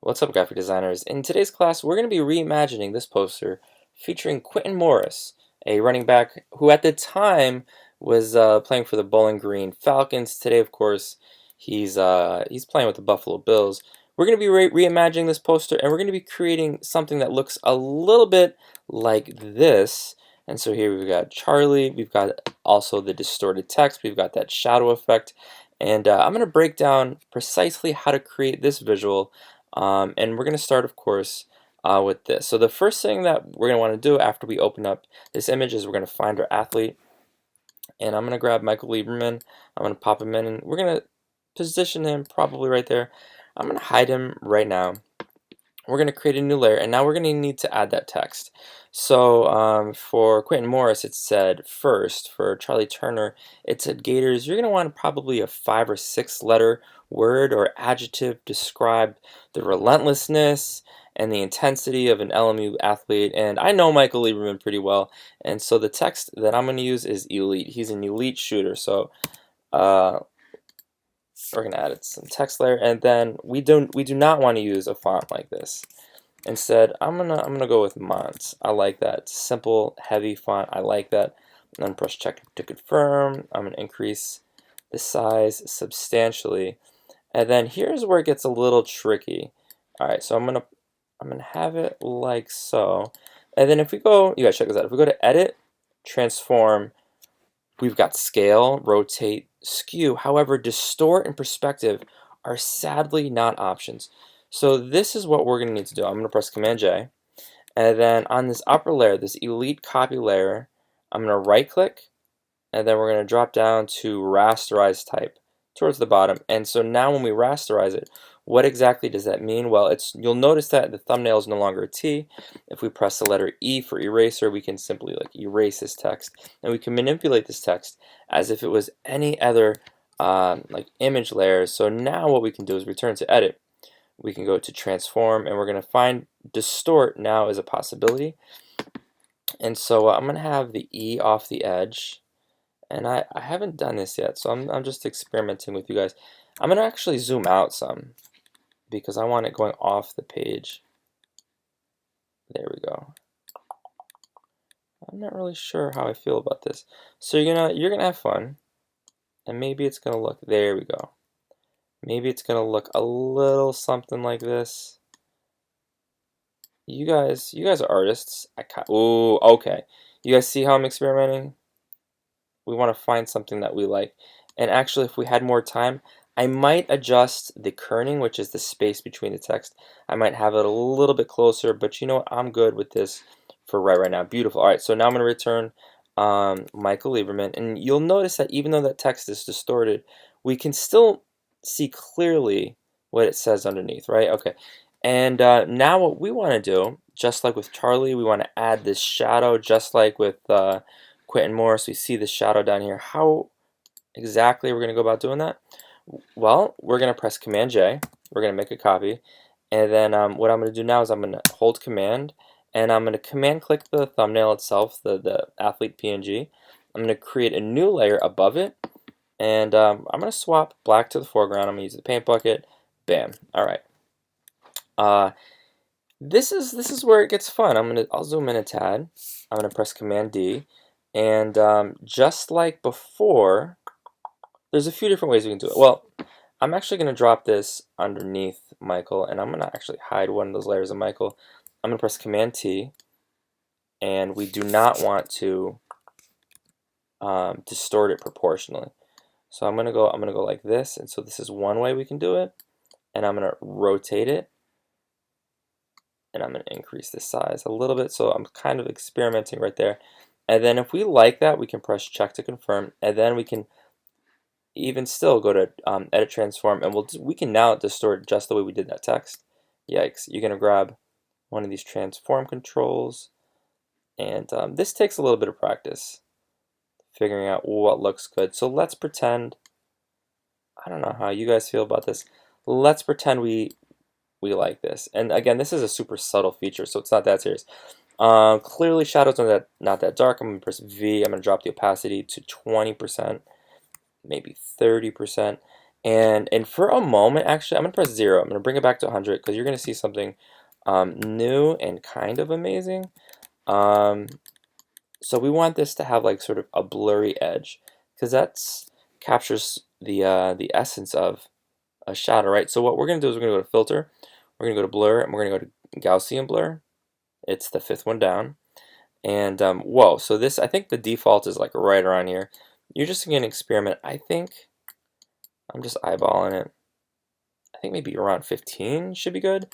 What's up, graphic designers? In today's class, we're going to be reimagining this poster featuring Quentin Morris, a running back who at the time was playing for the Bowling Green Falcons. Today, of course, he's playing with the Buffalo Bills. We're going to be reimagining this poster, and we're going to be creating something that looks a little bit like this. And so here we've got Charlie, we've got also the distorted text, we've got that shadow effect, and I'm going to break down precisely how to create this visual. And we're going to start, of course, with this. So the first thing that we're going to want to do after we open up this image is we're going to find our athlete. And I'm going to grab Michael Lieberman. I'm going to pop him in, and we're going to position him probably right there. I'm going to hide him right now. We're going to create a new layer, and now we're going to need to add that text. So for Quentin Morris, it said first. For Charlie Turner, it said Gators. You're going to want probably a 5 or 6 letter word or adjective describe the relentlessness and the intensity of an LMU athlete. And I know Michael Lieberman pretty well, and so the text that I'm going to use is elite. He's an elite shooter. So we're going to add some text layer, and then we do not want to use a font like this. Instead, I'm gonna go with Mont. I like that simple, heavy font. I like that. And then press check to confirm. I'm gonna increase the size substantially, and then here's where it gets a little tricky. All right, so I'm gonna have it like so, and then if we go, you guys check this out. If we go to Edit, Transform, we've got Scale, Rotate, Skew. However, Distort and Perspective are sadly not options. So this is what we're going to need to do. I'm going to press Command J, and then on this upper layer, this Elite Copy layer, I'm going to right click, and then we're going to drop down to Rasterize Type towards the bottom. And so now when we rasterize it, what exactly does that mean? Well, you'll notice that the thumbnail is no longer a T. If we press the letter E for eraser, we can simply erase this text, and we can manipulate this text as if it was any other image layer. So now what we can do is return to Edit. We can go to Transform, and we're going to find Distort now as a possibility. And so I'm going to have the E off the edge, and I haven't done this yet, so I'm just experimenting with you guys. I'm going to actually zoom out some because I want it going off the page. There we go. I'm not really sure how I feel about this. So you're gonna have fun, and maybe it's gonna look, there we go. Maybe it's gonna look a little something like this. You guys are artists. Ooh, okay. You guys see how I'm experimenting? We want to find something that we like. And actually, if we had more time, I might adjust the kerning, which is the space between the text. I might have it a little bit closer, but you know what? I'm good with this for right now. Beautiful. All right, so now I'm going to return Michael Lieberman, and you'll notice that even though that text is distorted, we can still see clearly what it says underneath, right? Okay, and now what we want to do, just like with Charlie, we want to add this shadow, just like with Quentin Morris. We see the shadow down here. How exactly we're going to go about doing that? Well, we're going to press Command J. We're going to make a copy, and then what I'm going to do now is I'm going to hold Command, and I'm going to command click the thumbnail itself, the athlete PNG. I'm going to create a new layer above it, and I'm going to swap black to the foreground. I'm going to use the paint bucket. Bam. All right. This is where it gets fun. I'll zoom in a tad. I'm going to press Command D, and just like before, there's a few different ways we can do it. Well, I'm actually going to drop this underneath Michael, and I'm going to actually hide one of those layers of Michael. I'm going to press Command T, and we do not want to distort it proportionally. So I'm going to go like this, and so this is one way we can do it, and I'm going to rotate it, and I'm going to increase the size a little bit. So I'm kind of experimenting right there. And then if we like that, we can press check to confirm, and then we can even still go to Edit Transform, and we can now distort just the way we did that text. Yikes. You're going to grab one of these transform controls, and this takes a little bit of practice figuring out what looks good. So let's pretend, I don't know how you guys feel about this, let's pretend we like this. And again, this is a super subtle feature, so it's not that serious. Clearly shadows are not that dark. I'm going to press V. I'm going to drop the opacity to 20%, maybe 30%. And for a moment, actually, I'm gonna press 0. I'm gonna bring it back to 100 because you're gonna see something new and kind of amazing. Um, so we want this to have like sort of a blurry edge because that's captures the essence of a shadow, right? So what we're gonna do is we're gonna go to filter, we're gonna go to blur, and we're gonna go to Gaussian blur. It's the 5th one down. And whoa, so this, I think the default is like right around here. You're just gonna experiment. I think I'm just eyeballing it. I think maybe around 15 should be good.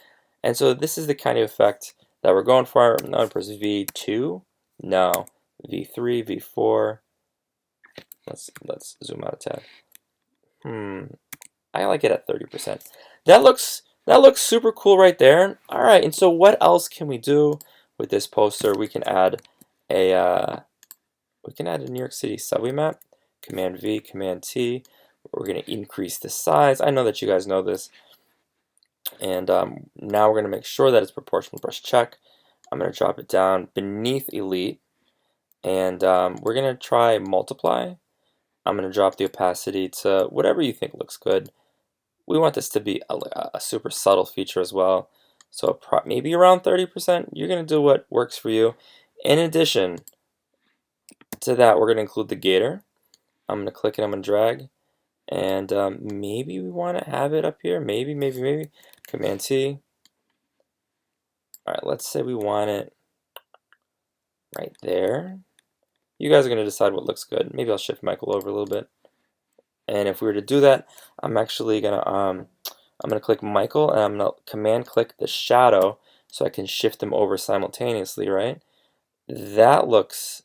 And so this is the kind of effect that we're going for. I'm going to press V2. No. V3, V4. Let's zoom out a tad. I like it at 30%. That looks super cool right there. All right, and so what else can we do with this poster? We can add a New York City subway map. Command V, Command T. We're going to increase the size. I know that you guys know this. And now we're going to make sure that it's proportional. Press check. I'm going to drop it down beneath elite. And we're going to try multiply. I'm going to drop the opacity to whatever you think looks good. We want this to be a super subtle feature as well. So maybe around 30%. You're going to do what works for you. In addition to that, we're going to include the gator. I'm going to click it. I'm going to drag. And maybe we want to have it up here. Maybe. Command T. All right, let's say we want it right there. You guys are going to decide what looks good. Maybe I'll shift Michael over a little bit. And if we were to do that, I'm actually going to I'm going to click Michael and I'm going to command click the shadow so I can shift them over simultaneously, right? That looks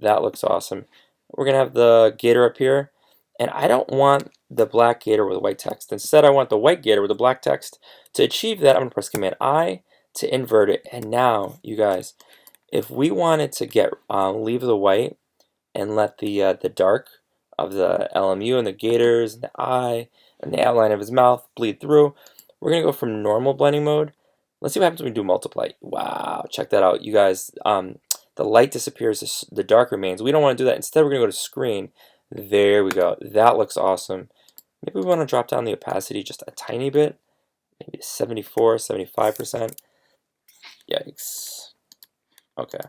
awesome. We're going to have the gator up here. And I don't want the black gator with white text. Instead, I want the white gator with the black text. To achieve that, I'm going to press Command I to invert it. And now, you guys, if we wanted to get leave the white and let the dark of the LMU and the gators and the eye and the outline of his mouth bleed through, we're going to go from normal blending mode. Let's see what happens when we do multiply. Wow, check that out, you guys. The light disappears, the dark remains. We don't want to do that. Instead, we're going to go to screen. There we go. That looks awesome. Maybe we want to drop down the opacity just a tiny bit. Maybe 74, 75%. Yikes. Okay.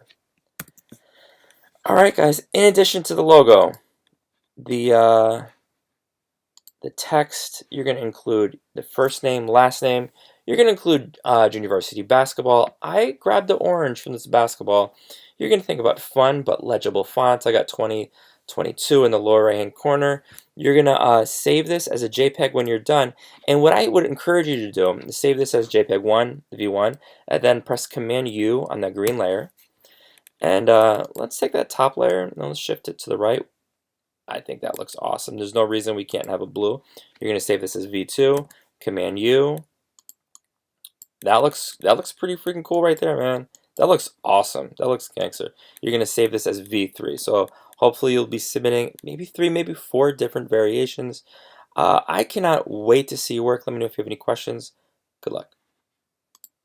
All right, guys. In addition to the logo, the text, you're going to include the first name, last name. You're going to include junior varsity basketball. I grabbed the orange from this basketball. You're going to think about fun but legible fonts. I got 2022 in the lower right hand corner. You're going to save this as a JPEG when you're done. And what I would encourage you to do is save this as JPEG 1, V1, and then press Command U on that green layer. And let's take that top layer and let's shift it to the right. I think that looks awesome. There's no reason we can't have a blue. You're going to save this as V2, Command U. That looks pretty freaking cool right there, man. That looks awesome. That looks gangster. You're going to save this as V3. So hopefully you'll be submitting maybe 3, maybe 4 different variations. I cannot wait to see your work. Let me know if you have any questions. Good luck.